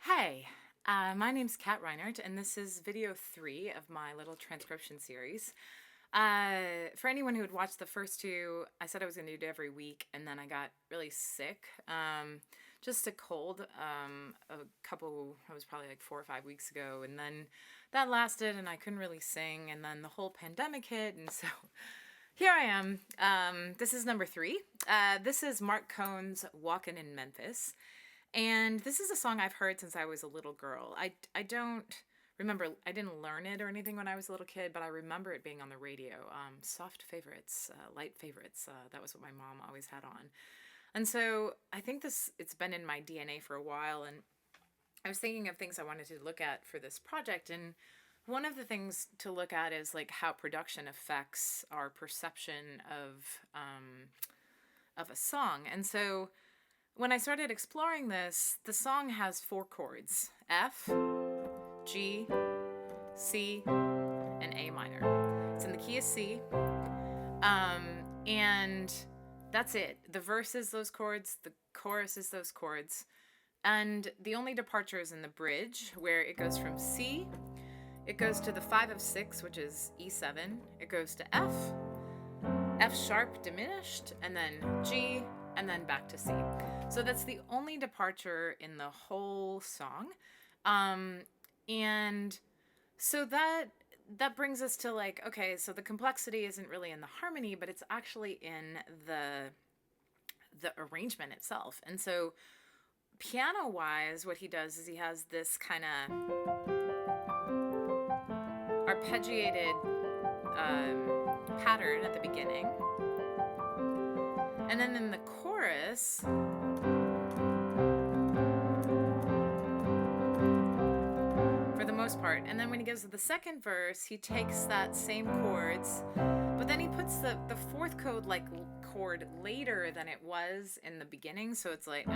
Hey, my name's Kat Reinert, and this is video 3 of my little transcription series. For anyone who had watched the first two, I said I was going to do it every week, and then I got really sick. Just a cold, it was probably like 4 or 5 weeks ago, and then that lasted, and I couldn't really sing, and then the whole pandemic hit, and so here I am. This is number 3. This is Marc Cohn's Walkin in Memphis. And this is a song I've heard since I was a little girl. I don't remember, I didn't learn it or anything when I was a little kid, but I remember it being on the radio. Soft favorites, light favorites, that was what my mom always had on. And so I think it's been in my DNA for a while, and I was thinking of things I wanted to look at for this project, and one of the things to look at is like how production affects our perception of a song. And so when I started exploring this, the song has 4 chords: F, G, C, and A minor. It's in the key of C, and that's it. The verse is those chords, the chorus is those chords, and the only departure is in the bridge, where it goes from C, it goes to the 5 of 6, which is E7, it goes to F, F sharp diminished, and then G, and then back to C. So that's the only departure in the whole song. And so that brings us to like, okay, so the complexity isn't really in the harmony, but it's actually in the arrangement itself. And so piano-wise, what he does is he has this kind of arpeggiated pattern at the beginning. And then in the chorus, for the most part, and then when he goes to the second verse, he takes that same chords, but then he puts the 4th chord later than it was in the beginning, so it's like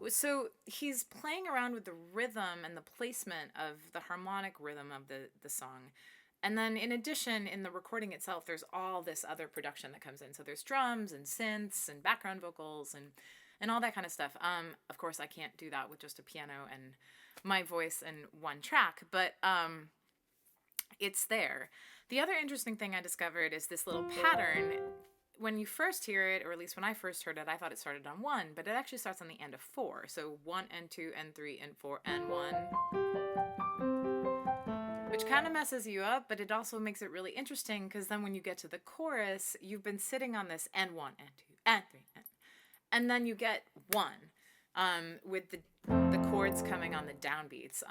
so he's playing around with the rhythm and the placement of the harmonic rhythm of the song. And then in addition, in the recording itself, there's all this other production that comes in. So there's drums and synths and background vocals and all that kind of stuff. Of course, I can't do that with just a piano and my voice and one track, but it's there. The other interesting thing I discovered is this little pattern. When you first hear it, or at least when I first heard it, I thought it started on 1, but it actually starts on the end of 4. So 1 and 2 and 3 and 4 and 1, which kind of messes you up, but it also makes it really interesting, because then when you get to the chorus, you've been sitting on this and 1 and 2 and 3 and then you get 1 with the chords coming on the downbeats.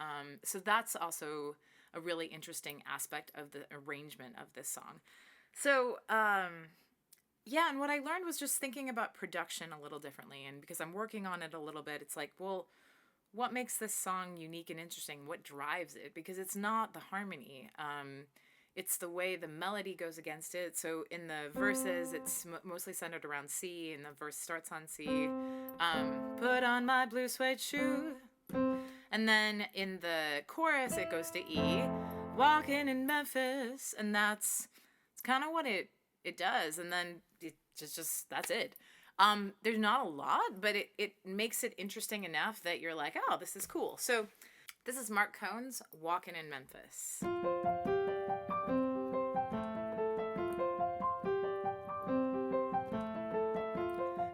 So that's also a really interesting aspect of the arrangement of this song. So yeah, and what I learned was just thinking about production a little differently, and because I'm working on it a little bit, it's like, well, what makes this song unique and interesting? What drives it? Because it's not the harmony. It's the way the melody goes against it. So in the verses, it's mostly centered around C, and the verse starts on C. Put on my blue suede shoe. And then in the chorus, it goes to E. Walkin in Memphis. And it's kind of what it does. And then it just that's it. There's not a lot, but it makes it interesting enough that you're like, oh, this is cool. So this is Marc Cohn's Walkin in Memphis.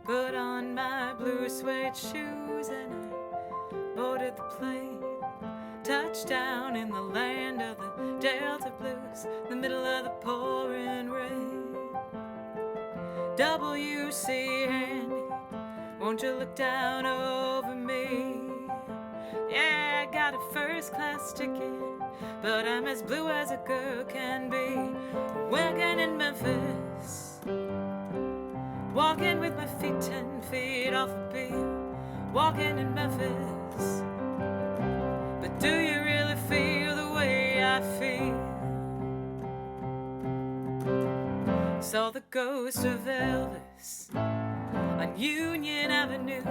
Put on my blue suede shoes and I boarded the plane. Touchdown in the land of the Delta Blues, the middle of the pouring rain. W.C. Handy, won't you look down over me? Yeah, I got a first class ticket, but I'm as blue as a girl can be. Walking in Memphis, walking with my feet 10 feet off a beat. Walking in Memphis, but do you really feel the way I feel? Saw the ghost of Elvis on Union Avenue.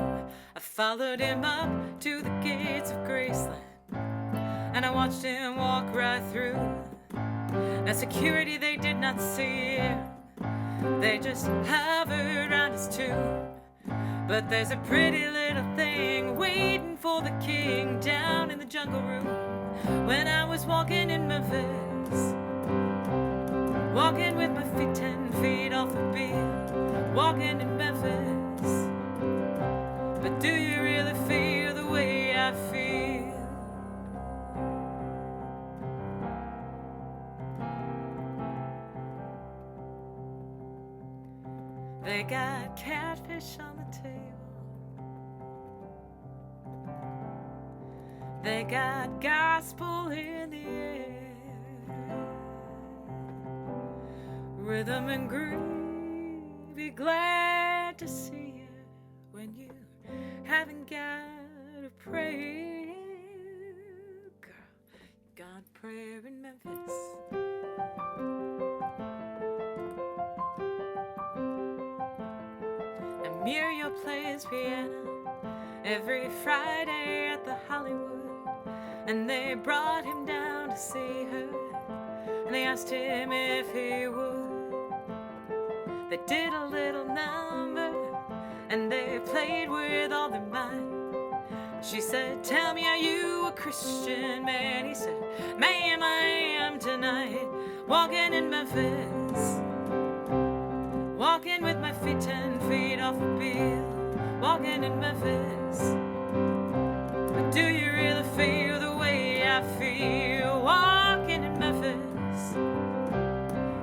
I followed him up to the gates of Graceland, and I watched him walk right through. Now security, they did not see him, They just hover around his tomb. But there's a pretty little thing waiting for the king down in the jungle room. When I was walking in Memphis, walking with my feet 10 feet off the beat, walking in Memphis. But do you really feel the way I feel? They got catfish on the table. They got gospel in the air. Rhythm and groove, be glad to see you when you haven't got a prayer. Girl, you got prayer in Memphis. Muriel plays piano every Friday at the Hollywood, and they brought him down to see her, and they asked him if he would. They did a little number, and they played with all their might. She said, tell me, are you a Christian man? He said, ma'am, I am tonight, walking in Memphis. Walking with my feet 10 feet off the beat, walking in Memphis. But do you really feel the way I feel? Walking in Memphis.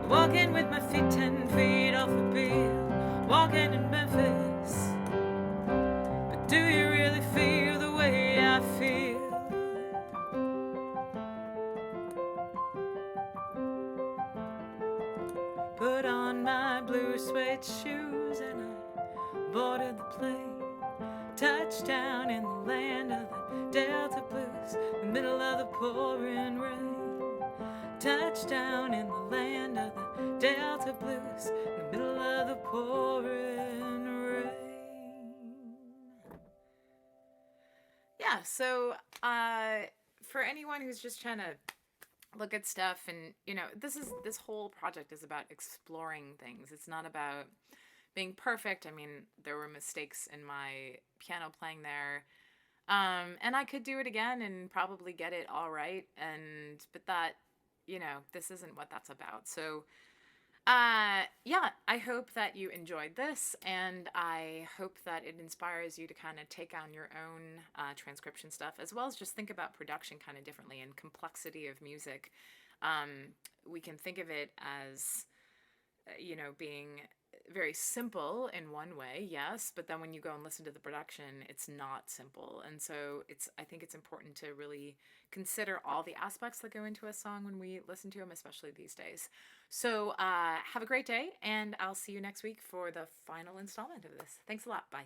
Walking with my feet 10 feet off the beat, walking in Memphis. But do you really feel the way I feel? Put on my blue suede shoes and I boarded the plane. Touchdown in the land of the Delta Blues, the middle of the pouring rain. Touchdown in the land of the Delta Blues, in the middle of the pouring rain. Yeah, so for anyone who's just trying to look at stuff, and this whole project is about exploring things. It's not about being perfect. I mean, there were mistakes in my piano playing there, and I could do it again and probably get it all right, but that, this isn't what that's about. So yeah, I hope that you enjoyed this, and I hope that it inspires you to kind of take on your own transcription stuff, as well as just think about production kind of differently and complexity of music. We can think of it as, being very simple in one way, yes, but then when you go and listen to the production, it's not simple. And so I think it's important to really consider all the aspects that go into a song when we listen to them, especially these days. So have a great day, and I'll see you next week for the final installment of this. Thanks a lot. Bye.